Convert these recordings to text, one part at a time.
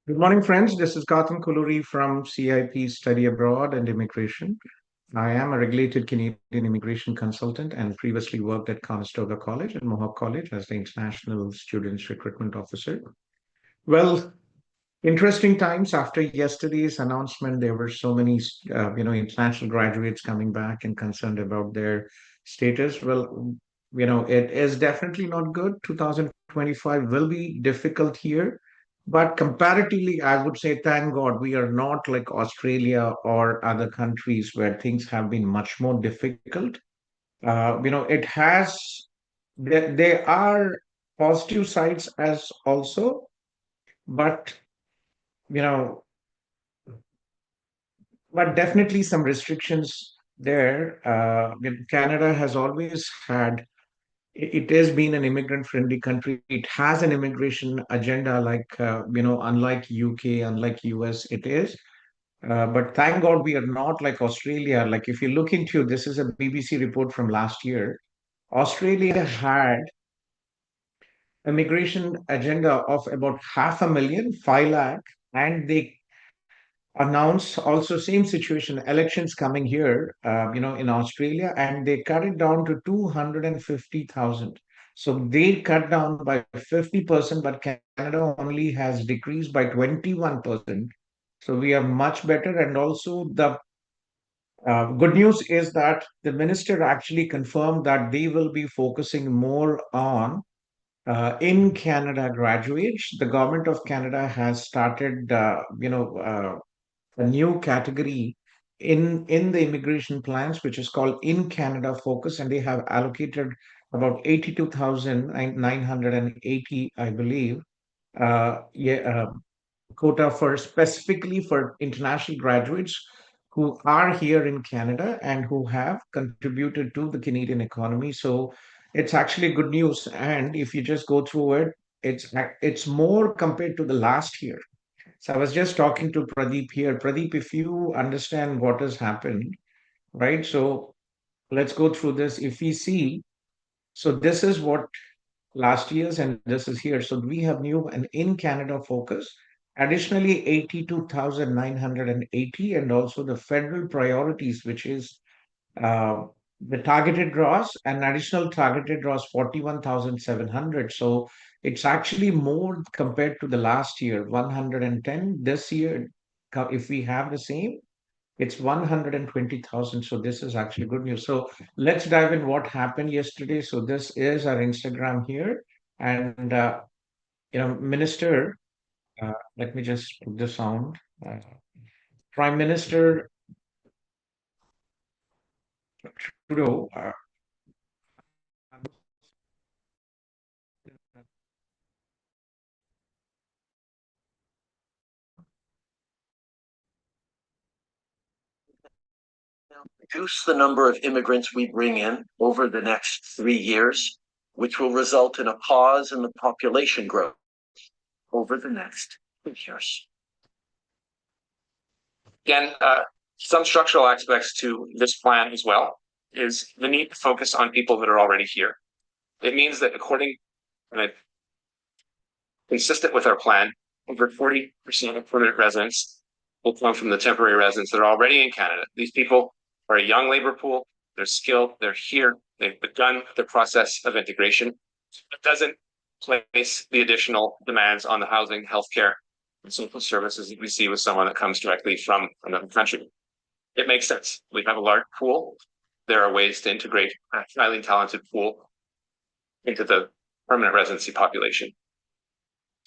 Good morning, friends. This is Gautham Kolluri from CIP Study Abroad and Immigration. I am a regulated Canadian immigration consultant and previously worked at Conestoga College and Mohawk College as the International Students Recruitment Officer. Well, interesting times after yesterday's announcement. There were so many, international graduates coming back and concerned about their status. Well, it is definitely not good. 2025 will be difficult here, but comparatively, I would say, thank God, we are not like Australia or other countries where things have been much more difficult. It has, there are positive sides as also, but you know but definitely some restrictions there. Canada has always had, it has been an immigrant friendly country. It has an immigration agenda, like, unlike UK, unlike US, it is. But thank God we are not like Australia. Like, if you look into, this is a BBC report from last year. Australia had immigration agenda of about 500,000, 5 lakh, and they announce also same situation, elections coming here, in Australia, and they cut it down to 250,000. So they cut down by 50%, but Canada only has decreased by 21%. So we are much better. And also the good news is that the minister actually confirmed that they will be focusing more on in Canada graduates. The government of Canada has started, a new category in the immigration plans, which is called In Canada Focus, and they have allocated about 82,980, I believe, yeah, quota for specifically for international graduates who are here in Canada and who have contributed to the Canadian economy. So it's actually good news. And if you just go through it, it's more compared to the last year. So I was just talking to Pradeep here. Pradeep, if you understand what has happened, right? So let's go through this. If we see, so this is what last year's and this is here. So we have new and in Canada focus. Additionally, 82,980, and also the federal priorities, which is uh, the targeted draws and additional targeted draws 41,700. So it's actually more compared to the last year, 110. This year, if we have the same, it's 120,000. So this is actually good news. So let's dive in what happened yesterday. So this is our Instagram here. And, Minister, let me just put the sound. Prime Minister Trudeau. Reduce the number of immigrants we bring in over the next 3 years, which will result in a pause in the population growth over the next 2 years. Again, some structural aspects to this plan as well is the need to focus on people that are already here. It means that consistent with our plan, over 40% of permanent residents will come from the temporary residents that are already in Canada. These people are a young labor pool. They're skilled. They're here. They've begun the process of integration. It doesn't place the additional demands on the housing, healthcare, and social services that we see with someone that comes directly from another country. It makes sense. We have a large pool. There are ways to integrate a highly talented pool into the permanent residency population.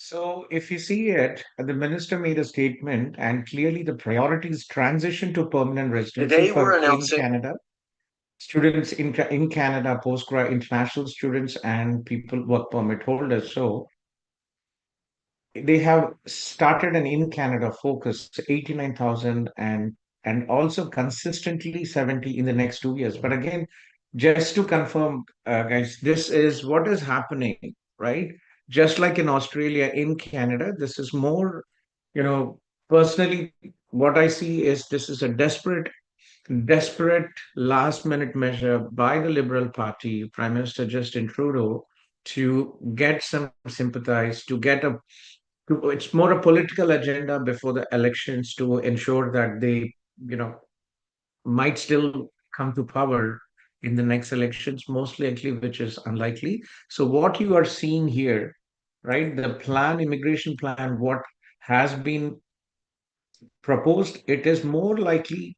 So if you see it, the minister made a statement, and clearly the priorities transition to permanent residency Today, we're for in announcing Canada, students in Canada, postgrad international students and people work permit holders. So they have started an in Canada focus, 89,000, and also consistently 70 in the next 2 years. But again, just to confirm, guys, this is what is happening, right? Just like in Australia, in Canada, this is more, you know, personally, what I see is this is a desperate last minute measure by the Liberal Party, Prime Minister Justin Trudeau, to get some sympathize, to get a it's more a political agenda before the elections to ensure that they, you know, might still come to power in the next elections, most likely, which is unlikely. So what you are seeing here, right, the plan, immigration plan, what has been proposed, it is more likely,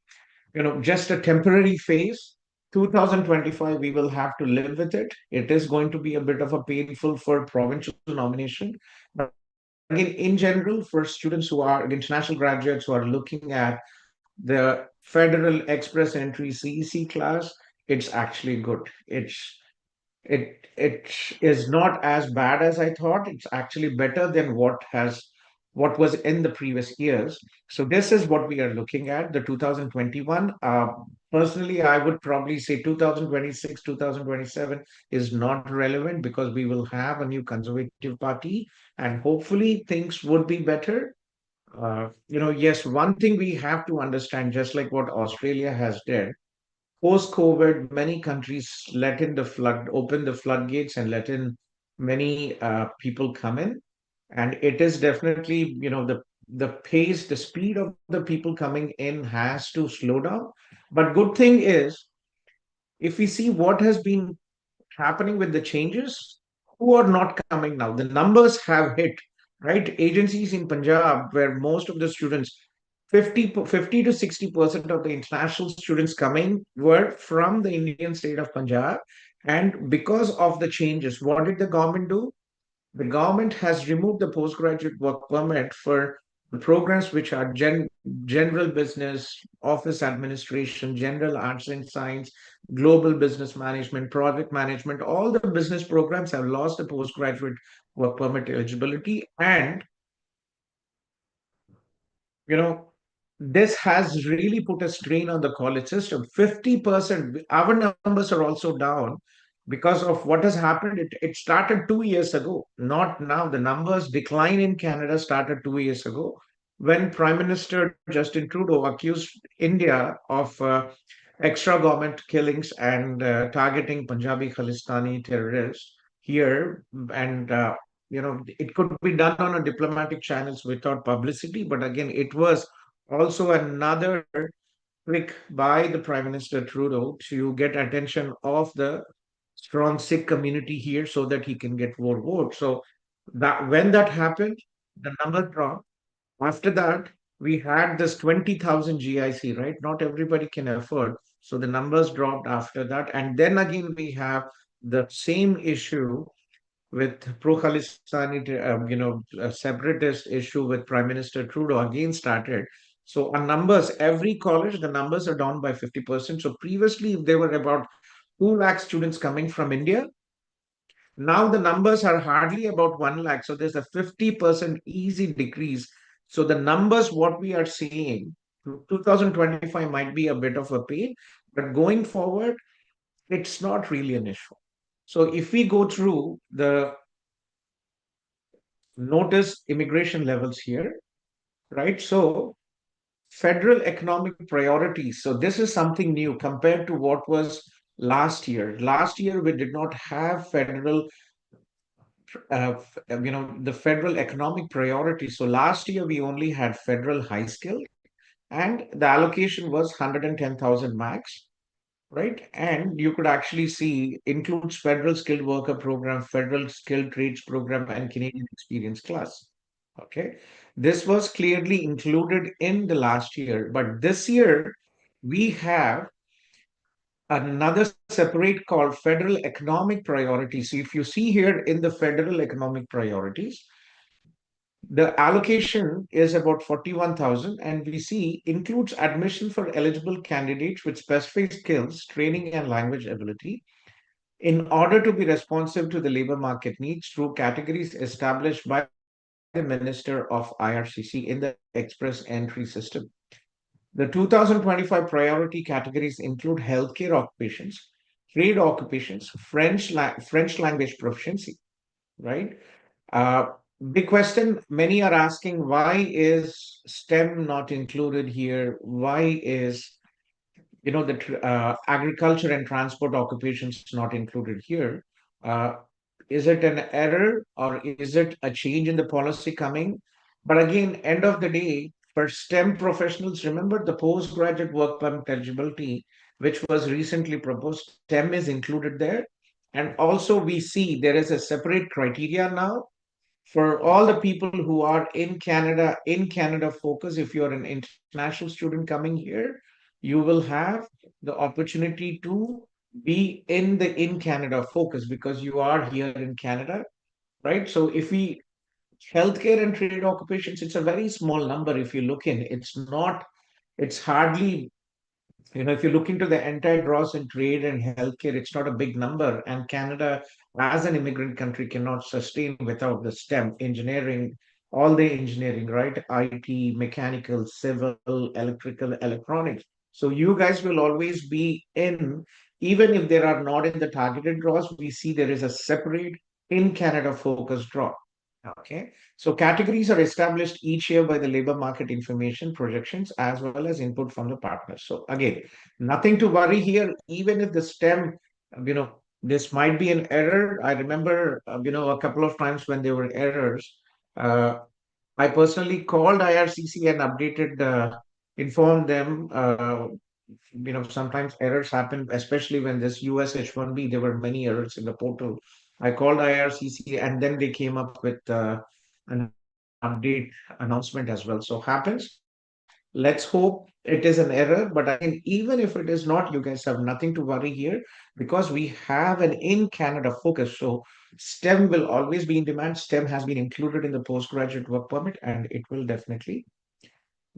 just a temporary phase. 2025, we will have to live with it. It is going to be a bit of a painful for provincial nomination. But again, in general, for students who are international graduates who are looking at the Federal Express Entry CEC class, it's actually good. It is not as bad as I thought. It's actually better than what was in the previous years. So this is what we are looking at, the 2021. Personally, I would probably say 2026, 2027 is not relevant because we will have a new conservative party and hopefully things would be better. Yes, one thing we have to understand, just like what Australia has done, post COVID, many countries open the floodgates and let in many people come in. And it is definitely, the pace, the speed of the people coming in has to slow down. But good thing is, if we see what has been happening with the changes, who are not coming now, the numbers have hit, right? Agencies in Punjab, where most of the students, 50 to 60% of the international students coming were from the Indian state of Punjab. And because of the changes, what did the government do? The government has removed the postgraduate work permit for the programs which are general business, office administration, general arts and science, global business management, project management. All the business programs have lost the postgraduate work permit eligibility. And you know, this has really put a strain on the college system. 50%, our numbers are also down because of what has happened. It started 2 years ago, not now. The numbers decline in Canada started 2 years ago when Prime Minister Justin Trudeau accused India of extra government killings and targeting Punjabi Khalistani terrorists here. And it could be done on a diplomatic channels without publicity, but again, it was also another trick by the Prime Minister Trudeau to get attention of the strong Sikh community here so that he can get more votes. So that when that happened, the number dropped. After that, we had this 20,000 GIC, right? Not everybody can afford. So the numbers dropped after that. And then again, we have the same issue with pro-Khalistani, separatist issue with Prime Minister Trudeau again started. So our numbers, every college, the numbers are down by 50%. So previously, if there were about 2 lakh students coming from India, now the numbers are hardly about 1 lakh. So there's a 50% easy decrease. So the numbers, what we are seeing, 2025 might be a bit of a pain, but going forward, it's not really an issue. So if we go through the notice immigration levels here, right? So federal economic priorities. So this is something new compared to what was last year. Last year, we did not have the federal economic priorities. So last year, we only had federal high skill and the allocation was 110,000 max, right? And you could actually see includes federal skilled worker program, federal skilled trades program, and Canadian experience class. Okay, this was clearly included in the last year, but this year we have another separate called federal economic priorities. So if you see here in the federal economic priorities, the allocation is about 41,000, and we see includes admission for eligible candidates with specific skills, training, and language ability in order to be responsive to the labor market needs through categories established by the Minister of IRCC in the Express Entry System. The 2025 priority categories include healthcare occupations, trade occupations, French language proficiency, right? Uh, Big question. Many are asking, why is STEM not included here? Why is the agriculture and transport occupations not included here? Uh, is it an error or is it a change in the policy coming? But again, end of the day, for STEM professionals, remember the postgraduate work permit eligibility, which was recently proposed, STEM is included there. And also we see there is a separate criteria now for all the people who are in Canada focus. If you're an international student coming here, you will have the opportunity to be in Canada focus because you are here in Canada, right? So if we healthcare and trade occupations, it's a very small number. If you look in, it's hardly, if you look into the entire gross in trade and healthcare, it's not a big number. And Canada, as an immigrant country, cannot sustain without the STEM engineering, all the engineering, right? IT, mechanical, civil, electrical, electronics. So you guys will always be in, even if there are not in the targeted draws, we see there is a separate in Canada focused draw. Okay, so categories are established each year by the labor market information projections as well as input from the partners. So again, nothing to worry here. Even if the STEM, this might be an error. I remember, a couple of times when there were errors, uh, I personally called IRCC and informed them. Sometimes errors happen, especially when this US H1B, there were many errors in the portal. I called IRCC and then they came up with an update announcement as well. So happens. Let's hope it is an error. But again, even if it is not, you guys have nothing to worry here because we have an in Canada focus. So STEM will always be in demand. STEM has been included in the postgraduate work permit and it will definitely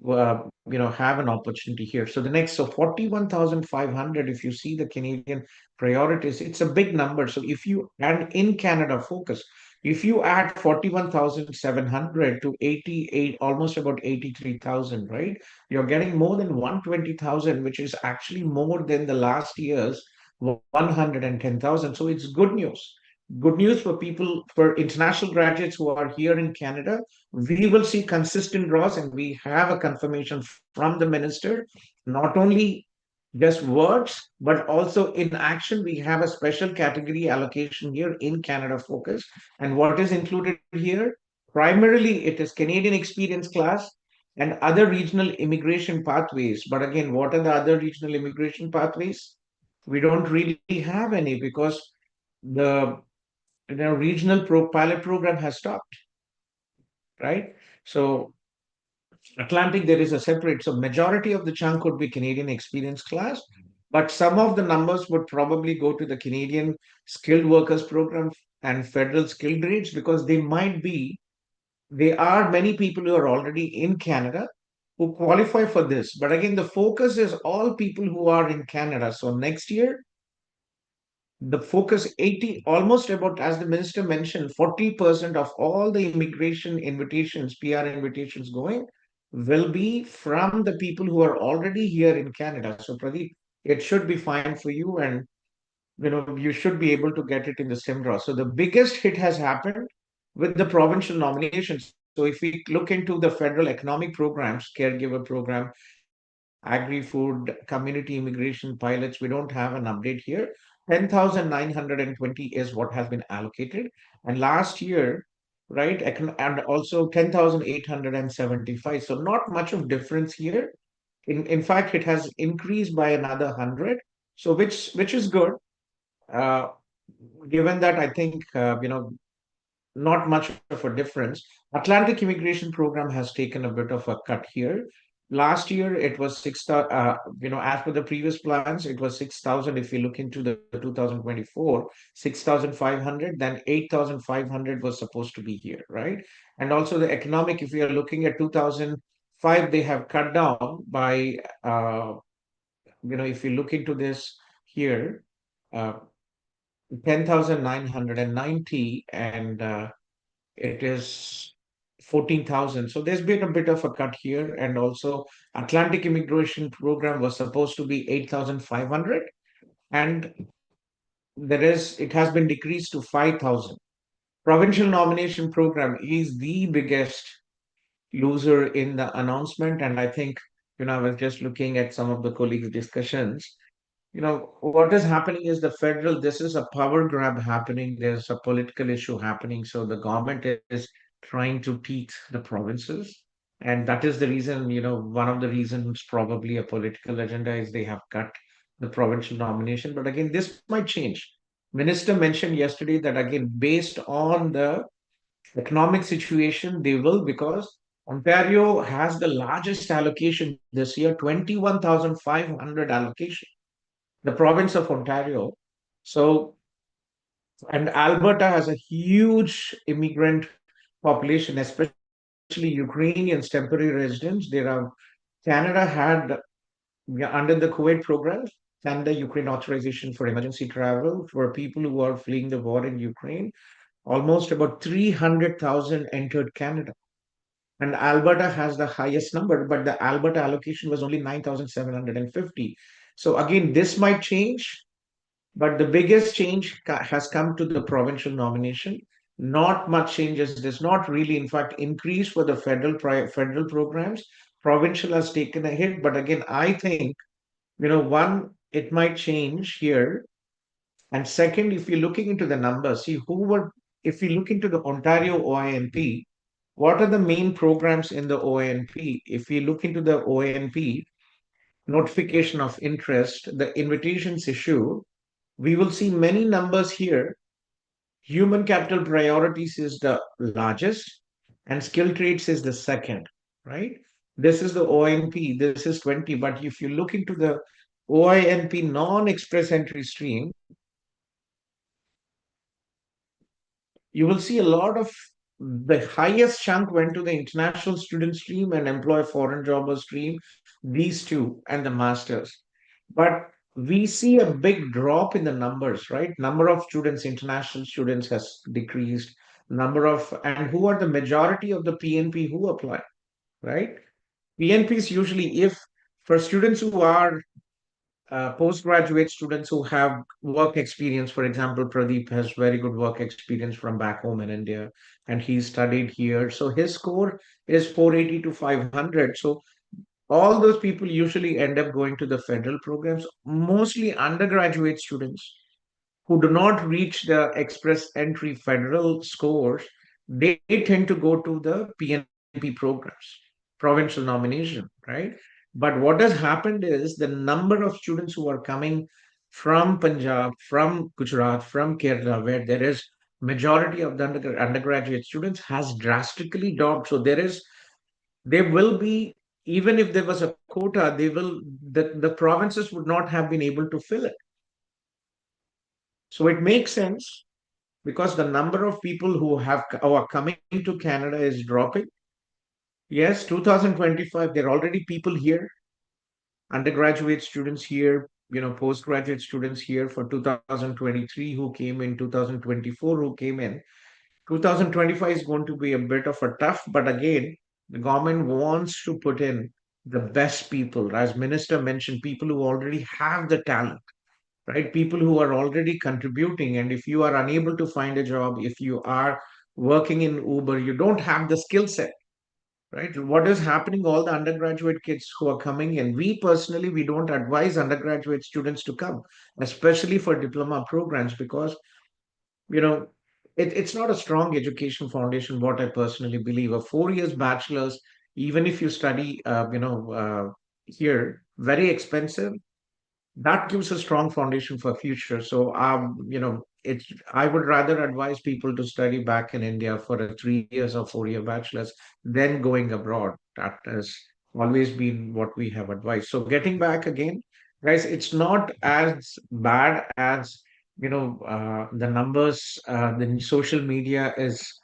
have an opportunity here. So the next, so 41,500, if you see the Canadian priorities, it's a big number. So if you, and in Canada focus, if you add 41,700 to 88, almost about 83,000, right? You're getting more than 120,000, which is actually more than the last year's 110,000. So it's good news. Good news for people, for international graduates who are here in Canada. We will see consistent draws, and we have a confirmation from the minister, not only just words, but also in action. We have a special category allocation here in Canada focus. And what is included here? Primarily, it is Canadian experience class and other regional immigration pathways. But again, what are the other regional immigration pathways? We don't really have any because the regional pilot program has stopped, right? So Atlantic, there is a separate, so majority of the chunk could be Canadian experience class, but some of the numbers would probably go to the Canadian skilled workers program and federal skilled rates because there are many people who are already in Canada who qualify for this. But again, the focus is all people who are in Canada. So next year, the focus 80, almost about, as the minister mentioned, 40% of all the immigration invitations, PR invitations going will be from the people who are already here in Canada. So Pradeep, it should be fine for you, and you should be able to get it in the STEM draw. So the biggest hit has happened with the provincial nominations. So if we look into the federal economic programs, caregiver program, agri-food, community immigration pilots, we don't have an update here. 10,920 is what has been allocated. And last year, right, and also 10,875. So not much of difference here. In fact, it has increased by another 100. So which is good. Uh, Given that, I think, not much of a difference. Atlantic Immigration Program has taken a bit of a cut here. Last year, it was 6,000, as per the previous plans, it was 6,000. If you look into the 2024, 6,500, then 8,500 was supposed to be here, right? And also the economic, if we are looking at 2005, they have cut down by, if you look into this here, uh, 10,990 and it is 14,000. So there's been a bit of a cut here. And also Atlantic Immigration Program was supposed to be 8,500 and it has been decreased to 5,000. Provincial Nomination Program is the biggest loser in the announcement. And I think, I was just looking at some of the colleagues' discussions. what is happening is the federal, this is a power grab happening. There's a political issue happening. So the government is trying to teach the provinces. And that is the reason, one of the reasons probably a political agenda is they have cut the provincial nomination. But again, this might change. Minister mentioned yesterday that again, based on the economic situation, they will, because Ontario has the largest allocation this year, 21,500 allocation, the province of Ontario. So, and Alberta has a huge immigrant population, especially Ukrainians, temporary residents. There are, Canada had, yeah, under the Kuwait program, Canada Ukraine authorization for emergency travel for people who are fleeing the war in Ukraine. Almost about 300,000 entered Canada. And Alberta has the highest number, but the Alberta allocation was only 9,750. So again, this might change. But the biggest change has come to the provincial nomination. Not much changes. There's not really, in fact, increase for the federal programs. Provincial has taken a hit, but again, I think, one, it might change here. And second, if you're looking into the numbers, see who were, if you look into the Ontario OINP, what are the main programs in the OINP? If you look into the OINP, notification of interest, the invitations issue, we will see many numbers here. Human capital priorities is the largest, and skill trades is the second, right? This is the ONP, this is 20. But if you look into the OINP non-express entry stream, you will see a lot of the highest chunk went to the international student stream and employ foreign jobber stream, these two, and the masters. But we see a big drop in the numbers, right? Number of students, international students has decreased. Number of, and who are the majority of the PNP who apply, right? PNPs usually, if for students who are postgraduate students who have work experience, for example, Pradeep has very good work experience from back home in India, and he studied here. So his score is 480 to 500. So all those people usually end up going to the federal programs, mostly undergraduate students who do not reach the express entry federal scores. They tend to go to the PNP programs, provincial nomination, right? But what has happened is the number of students who are coming from Punjab, from Gujarat, from Kerala, where there is majority of the undergraduate students has drastically dropped. So there will be, even if there was a quota, the provinces would not have been able to fill it. So it makes sense because the number of people who are coming to Canada is dropping. Yes, 2025, there are already people here, undergraduate students here, postgraduate students here for 2023 who came in, 2024 who came in. 2025 is going to be a bit of a tough, but again, the government wants to put in the best people, as Minister mentioned, people who already have the talent, right? People who are already contributing. And if you are unable to find a job, if you are working in Uber, you don't have the skill set, right? What is happening? All the undergraduate kids who are coming in, we personally, we don't advise undergraduate students to come, especially for diploma programs, because you know it's not a strong education foundation. What I personally believe, a 4 years bachelor's, even if you study here, very expensive, that gives a strong foundation for future. So it's, I would rather advise people to study back in India for a 3 years or 4 year bachelor's than going abroad. That has always been what we have advised. So getting back again, guys, it's not as bad as the numbers. The social media is,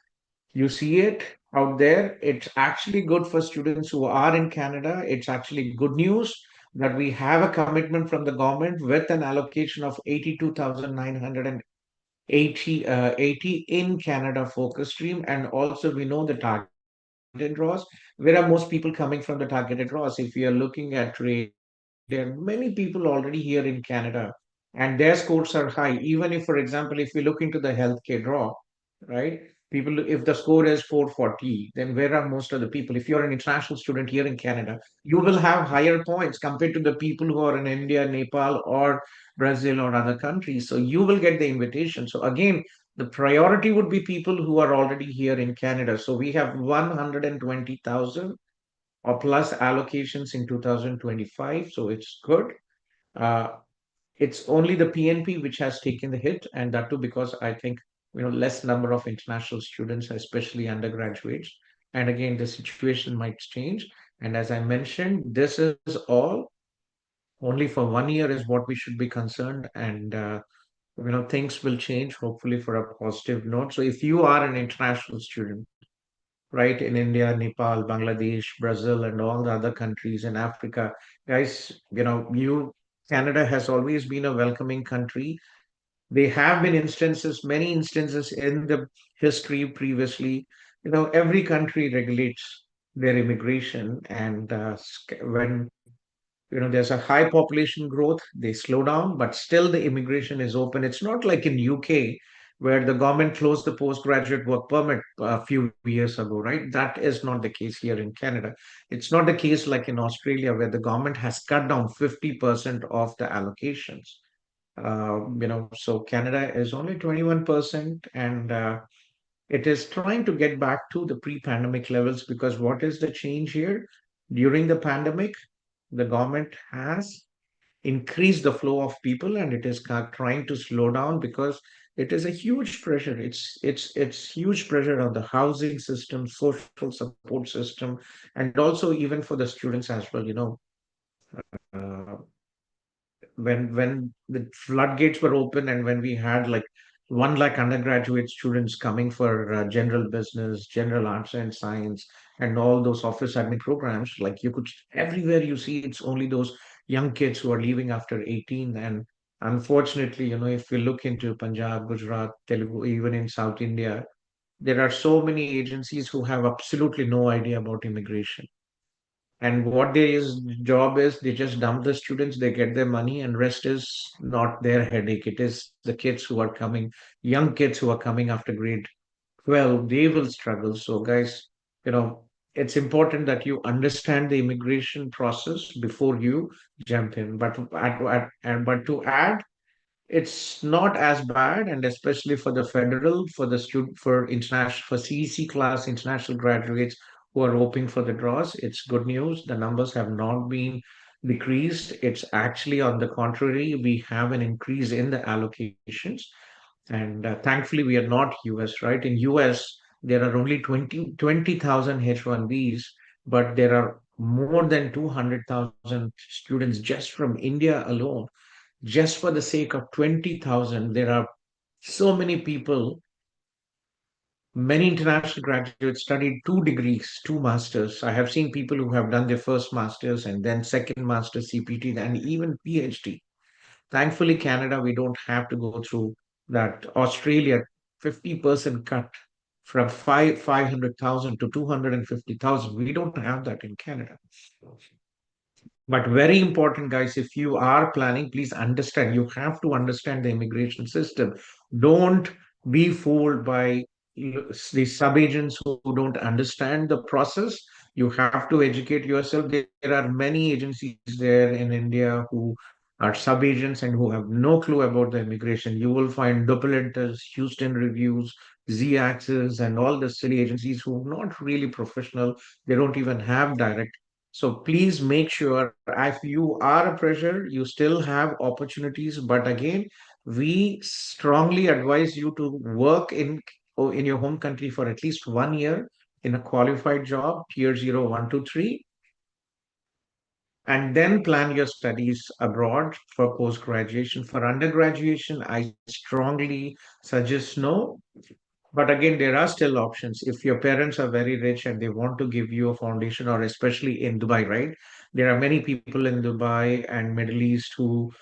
you see it out there. It's actually good for students who are in Canada. It's actually good news that we have a commitment from the government with an allocation of 82,980 in Canada focus stream. And also we know the targeted draws. Where are most people coming from the targeted draws? If we are looking at trade, there are many people already here in Canada and their scores are high. Even if, for example, if we look into the healthcare draw, right? People, if the score is 440, then where are most of the people? If you're an international student here in Canada, you will have higher points compared to the people who are in India, Nepal, or Brazil or other countries. So you will get the invitation. So again, the priority would be people who are already here in Canada. So we have 120,000 or plus allocations in 2025. So it's good. Uh, it's only the PNP which has taken the hit, and that too because I think less number of international students, especially undergraduates. And again, the situation might change. And as I mentioned, this is all only for 1 year is what we should be concerned, and things will change hopefully for a positive note. So if you are an international student, right, in India, Nepal, Bangladesh, Brazil, and all the other countries in Africa, guys, Canada has always been a welcoming country. There have been instances, many instances in the history previously. Every country regulates their immigration, and when there's a high population growth, they slow down, but still the immigration is open. It's not like in UK where the government closed the postgraduate work permit a few years ago, right? That is not the case here in Canada. It's not the case like in Australia where the government has cut down 50% of the allocations. So Canada is only 21%, and it is trying to get back to the pre-pandemic levels, because what is the change here? During the pandemic, the government has increased the flow of people, and it is trying to slow down because it is a huge pressure. It's huge pressure on the housing system, social support system, and also even for the students as well. Uh, when the floodgates were open and when we had like 1 lakh undergraduate students coming for general business, general arts and science, and all those office admin programs, like you could everywhere you see it's only those young kids who are leaving after 18. And unfortunately, if we look into Punjab, Gujarat, Telugu, even in South India, there are so many agencies who have absolutely no idea about immigration, and what their job is, they just dump the students, they get their money, and rest is not their headache. It is the kids who are coming, young kids who are coming after grade 12, they will struggle. So guys, you know it's important that you understand the immigration process before you jump in. But to add, it's not as bad, and especially for the federal, for the student, for international, for CEC class international graduates who are hoping for the draws, it's good news. The numbers have not been decreased. It's actually on the contrary, we have an increase in the allocations. And thankfully, we are not US, right? In US, there are only 20,000 H1Bs, but there are more than 200,000 students just from India alone. Just for the sake of 20,000, there are so many people. Many international graduates studied 2 degrees, 2 masters. I have seen people who have done their first masters and then second master CPT and even PhD. Thankfully, Canada, we don't have to go through that. Australia, 50% cut from 500,000 to 250,000. We don't have that in Canada. But very important, guys, if you are planning, please understand, you have to understand the immigration system. Don't be fooled by the subagents who don't understand the process. You have to educate yourself. There are many agencies there in India who are subagents and who have no clue about the immigration. You will find Duplantis, Houston Reviews, Z Axis, and all the silly agencies who are not really professional. They don't even have direct. So please make sure if you are a fresher, you still have opportunities. But again, we strongly advise you to work in your home country for at least 1 year in a qualified job, tier 0, 1, 2, 3, and then plan your studies abroad for post graduation. For undergraduation, I strongly suggest no. But again, there are still options. If your parents are very rich and they want to give you a foundation, or especially in Dubai, right? There are many people in Dubai and Middle East who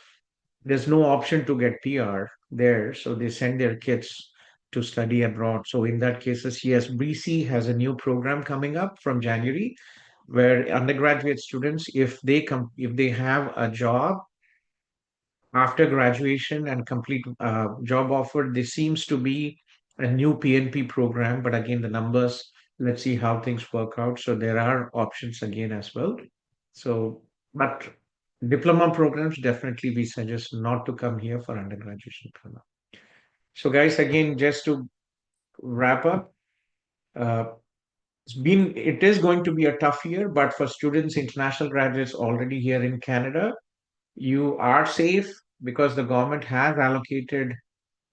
there's no option to get PR there. So they send their kids to study abroad. So in that cases, yes, BC has a new program coming up from January where undergraduate students, if they have a job after graduation and complete job offer, this seems to be a new PNP program, but again, the numbers, let's see how things work out. So there are options again as well. So, but diploma programs, definitely we suggest not to come here for undergraduate diploma. So guys, again, just to wrap up, uh, it is going to be a tough year, but for students, international graduates already here in Canada, you are safe because the government has allocated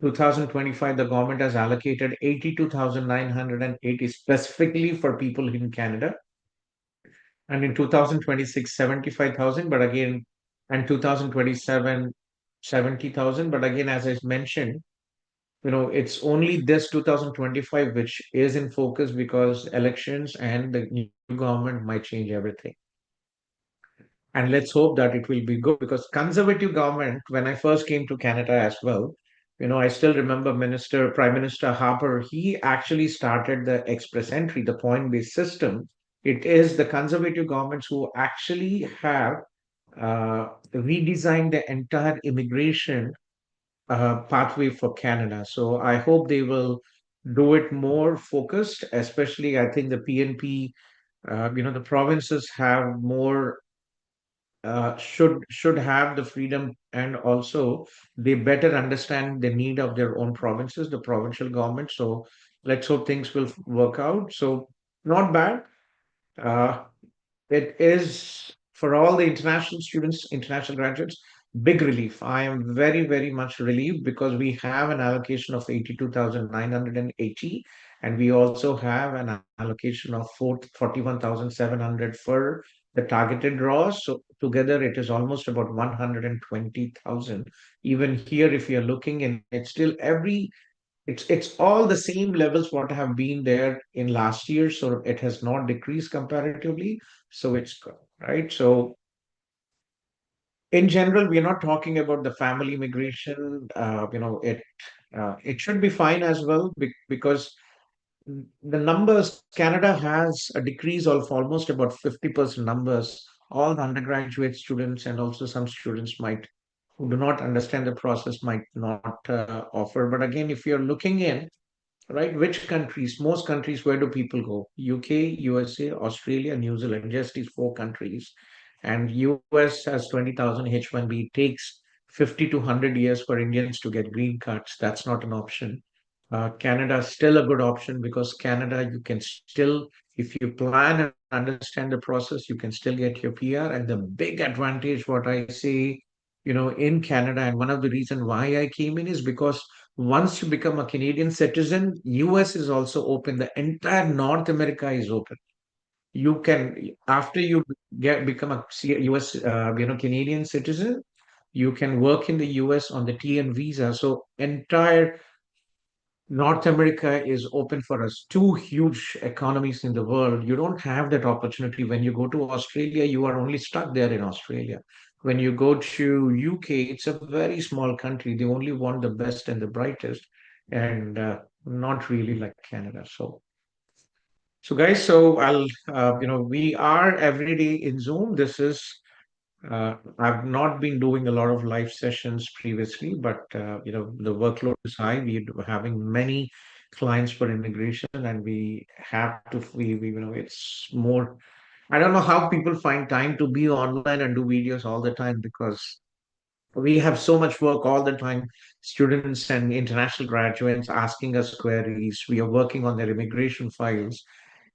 2025, the government has allocated 82,980 specifically for people in Canada. And in 2026, 75,000, but again, and 2027, 70,000. But again, as I mentioned, it's only this 2025 which is in focus because elections and the new government might change everything. And let's hope that it will be good because conservative government, when I first came to Canada as well, I still remember Prime Minister Harper, he actually started the express entry, the point-based system. It is the conservative governments who actually have redesigned the entire immigration pathway for Canada. So I hope they will do it more focused, especially I think the PNP, the provinces have more should have the freedom, and also they better understand the need of their own provinces, the provincial government. So let's hope things will work out. So not bad. uh, it is for all the international students, international graduates, big relief. I am very, very much relieved because we have an allocation of 82,980, and we also have an allocation of 41,700 for the targeted draws. So together it is almost about 120,000. Even here, if you're looking, and it's still it's all the same levels what have been there in last year, so it has not decreased comparatively. So it's good, right? So in general, we're not talking about the family immigration. It should be fine as well because the numbers, Canada has a decrease of almost about 50% numbers. All the undergraduate students and also some students might who do not understand the process might not offer. But again, if you're looking in, right, which countries, most countries, where do people go? UK, USA, Australia, New Zealand, just these four countries. And US has 20,000 H1B. It takes 50 to 100 years for Indians to get green cards. That's not an option. Canada is still a good option because Canada, you can still, if you plan and understand the process, you can still get your PR. And the big advantage, what I say, in Canada, and one of the reasons why I came in is because once you become a Canadian citizen, US is also open. The entire North America is open. You can, after you become a US, Canadian citizen, you can work in the US on the TN visa. So entire North America is open for us. Two huge economies in the world. You don't have that opportunity. When you go to Australia, you are only stuck there in Australia. When you go to UK, it's a very small country. They only want the best and the brightest, and not really like Canada. So guys, so we are every day in Zoom. I've not been doing a lot of live sessions previously, but the workload is high. We're having many clients for immigration, and we have to. It's more. I don't know how people find time to be online and do videos all the time because we have so much work all the time. Students and international graduates asking us queries. We are working on their immigration files,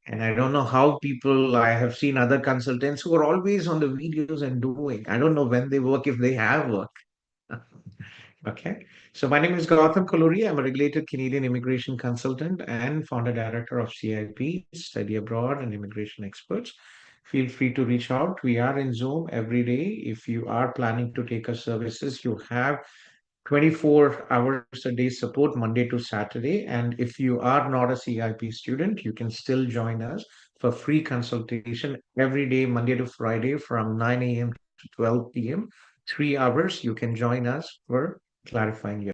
and I don't know how people, I have seen other consultants who are always on the videos and doing. I don't know when they work, if they have work. Okay. So my name is Gautham Kolluri. I'm a regulated Canadian immigration consultant and founder director of CIP, Study Abroad and Immigration Experts. Feel free to reach out. We are in Zoom every day. If you are planning to take our services, you have 24 hours a day support Monday to Saturday. And if you are not a CIP student, you can still join us for free consultation every day, Monday to Friday from 9 a.m. to 12 p.m. 3 hours. You can join us for clarifying your